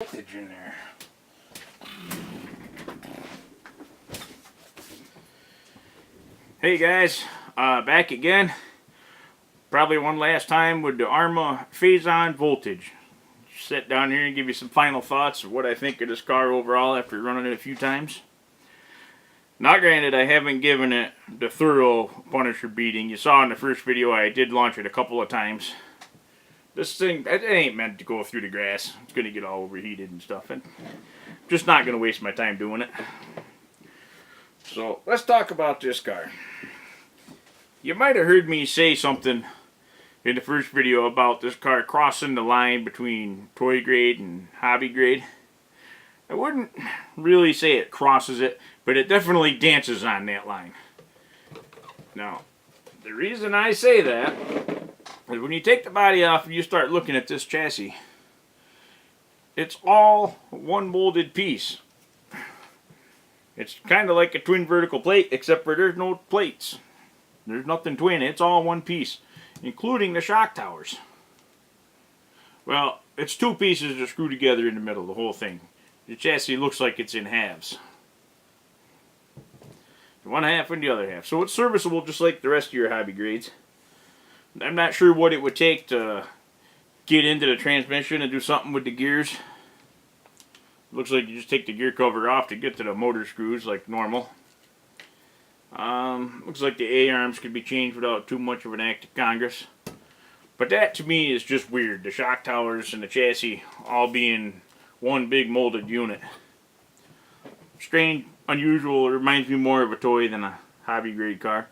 Voltage in there. Hey guys, back again. Probably one last time with the Arrma Fazon Voltage. Sit down here and give you some final thoughts of what I think of this car overall after running it a few times. Now granted, I haven't given it the thorough Punisher beating. You saw in the first video I did launch it a couple of times. This thing, it ain't meant to go through the grass. It's going to get all overheated and stuff. And I'm just not going to waste my time doing it. So, let's talk about this car. You might have heard me say something in the first video about this car crossing the line between toy grade and hobby grade. I wouldn't really say it crosses it, but it definitely dances on that line. Now, the reason I say that is when you take the body off and you start looking at this chassis, it's all one molded piece. It's kind of like a twin vertical plate, except for there's no plates. There's nothing twin, it's all one piece, including the shock towers. Well, it's two pieces that screw together in the middle, the whole thing. The chassis looks like it's in halves. One half and the other half. So it's serviceable just like the rest of your hobby grades. I'm not sure what it would take to get into the transmission and do something with the gears. Looks like you just take the gear cover off to get to the motor screws like normal. Looks like the A-arms could be changed without too much of an act of Congress. But that to me is just weird. The shock towers and the chassis all being one big molded unit. Strange, unusual, it reminds me more of a toy than a hobby grade car.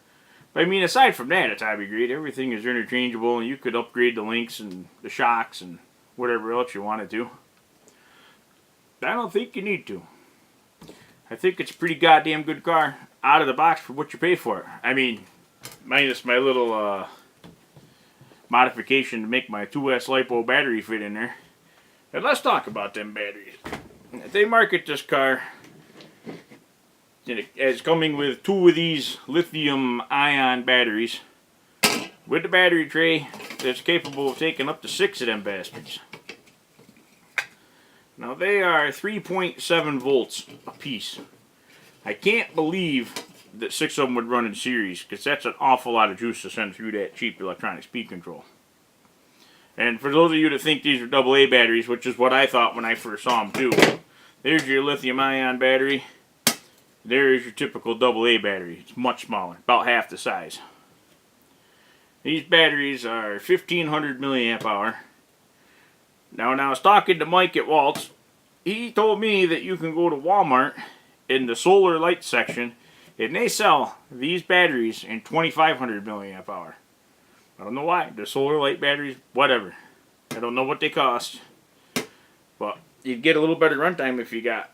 But I mean, aside from that, it's hobby grade. Everything is interchangeable and you could upgrade the links and the shocks and whatever else you wanted to. I don't think you need to. I think it's a pretty goddamn good car out of the box for what you pay for it. I mean, minus my little modification to make my 2S LiPo battery fit in there. And let's talk about them batteries. They market this car as coming with 2 of these lithium-ion batteries with the battery tray that's capable of taking up to 6 of them bastards. Now they are 3.7 volts a piece. I can't believe that 6 of them would run in series, because that's an awful lot of juice to send through that cheap electronic speed control. And for those of you that think these are AA batteries, which is what I thought when I first saw them too, there's your lithium-ion battery. There is your typical AA battery. It's much smaller, about half the size. These batteries are 1500 milliamp hour. Now, when I was talking to Mike at Waltz, he told me that you can go to Walmart in the solar light section and they sell these batteries in 2500 milliamp hour. I don't know why. They're solar light batteries, whatever. I don't know what they cost. But you'd get a little better runtime if you got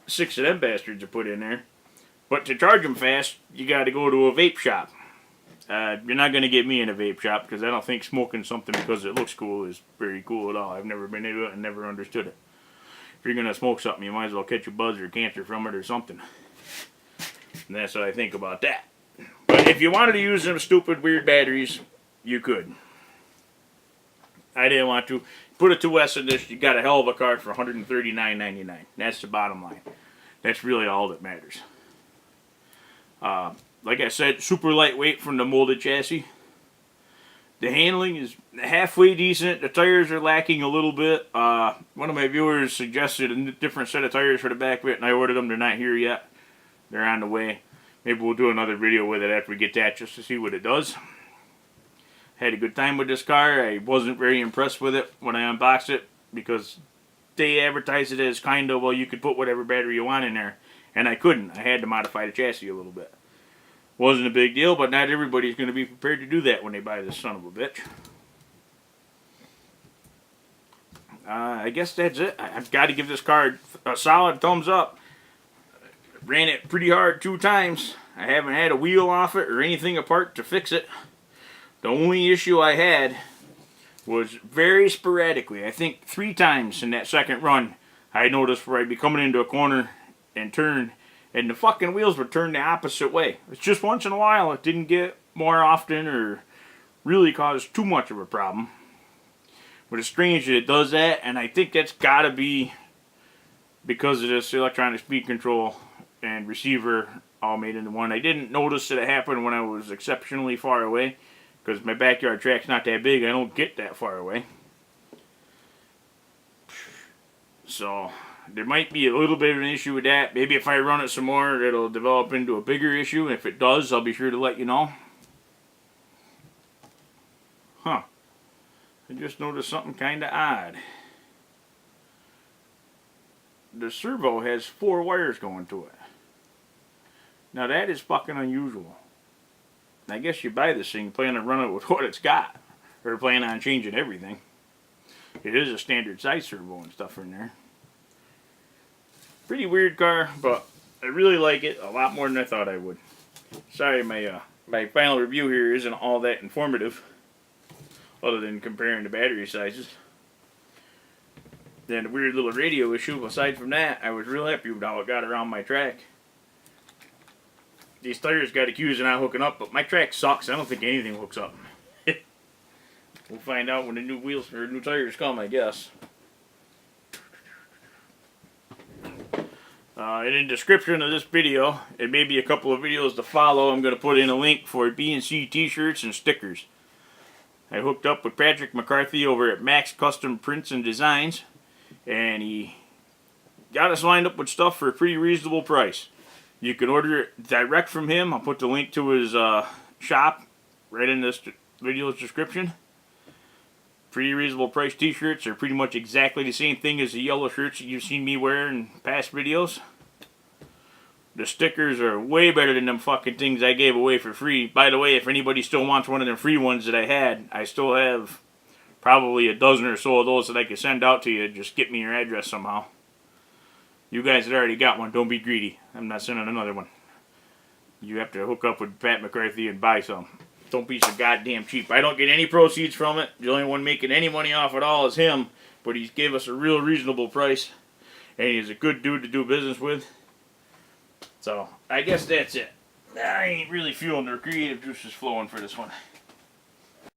6 of them bastards to put in there. But to charge them fast, you got to go to a vape shop. You're not going to get me in a vape shop because I don't think smoking something because it looks cool is very cool at all. I've never been into it and never understood it. If you're going to smoke something, you might as well catch a buzz or cancer from it or something. And that's what I think about that. But if you wanted to use them stupid, weird batteries, you could. I didn't want to. Put a 2S in this, you got a hell of a car for $139.99. That's the bottom line. That's really all that matters. Like I said, super lightweight from the molded chassis. The handling is halfway decent. The tires are lacking a little bit. One of my viewers suggested a different set of tires for the back of it, and I ordered them. They're not here yet. They're on the way. Maybe we'll do another video with it after we get that just to see what it does. Had a good time with this car. I wasn't very impressed with it when I unboxed it because they advertised it as kind of, well, you could put whatever battery you want in there. And I couldn't. I had to modify the chassis a little bit. Wasn't a big deal, but not everybody's going to be prepared to do that when they buy this son of a bitch. I guess that's it. I've got to give this car a solid thumbs up. Ran it pretty hard 2 times. I haven't had a wheel off it or anything apart to fix it. The only issue I had was very sporadically. I think 3 times in that second run I noticed where I'd be coming into a corner and turn, and the fucking wheels would turn the opposite way. It's just once in a while. It didn't get more often or really cause too much of a problem. But it's strange that it does that, and I think that's got to be because of this electronic speed control and receiver all made into one. I didn't notice that it happened when I was exceptionally far away, because my backyard track's not that big. I don't get that far away. So there might be a little bit of an issue with that. Maybe if I run it some more, it'll develop into a bigger issue. If it does, I'll be sure to let you know. Huh. I just noticed something kind of odd. The servo has 4 wires going to it. Now that is fucking unusual. I guess you buy this thing, plan on running it with what it's got, or plan on changing everything. It is a standard size servo and stuff in there. Pretty weird car, but I really like it a lot more than I thought I would. Sorry, my final review here isn't all that informative, other than comparing the battery sizes. Then a weird little radio issue. Aside from that, I was real happy with how it got around my track. These tires got accused of not hooking up, but my track sucks. I don't think anything hooks up. We'll find out when the new wheels or new tires come, I guess. And in the description of this video, and maybe a couple of videos to follow, I'm going to put in a link for B&C t-shirts and stickers. I hooked up with Patrick McCarthy over at Max Custom Prints and Designs, and he got us lined up with stuff for a pretty reasonable price. You can order it direct from him. I'll put the link to his shop right in this video's description. Pretty reasonable price t-shirts are pretty much exactly the same thing as the yellow shirts that you've seen me wear in past videos. The stickers are way better than them fucking things I gave away for free. By the way, if anybody still wants one of them free ones that I had, I still have probably a dozen or so of those that I could send out to you. Just get me your address somehow. You guys that already got one, don't be greedy. I'm not sending another one. You have to hook up with Pat McCarthy and buy some. Don't be so goddamn cheap. I don't get any proceeds from it. The only one making any money off at all is him. But he gave us a real reasonable price. And he's a good dude to do business with. So, I guess that's it. I ain't really feeling the creative juices flowing for this one.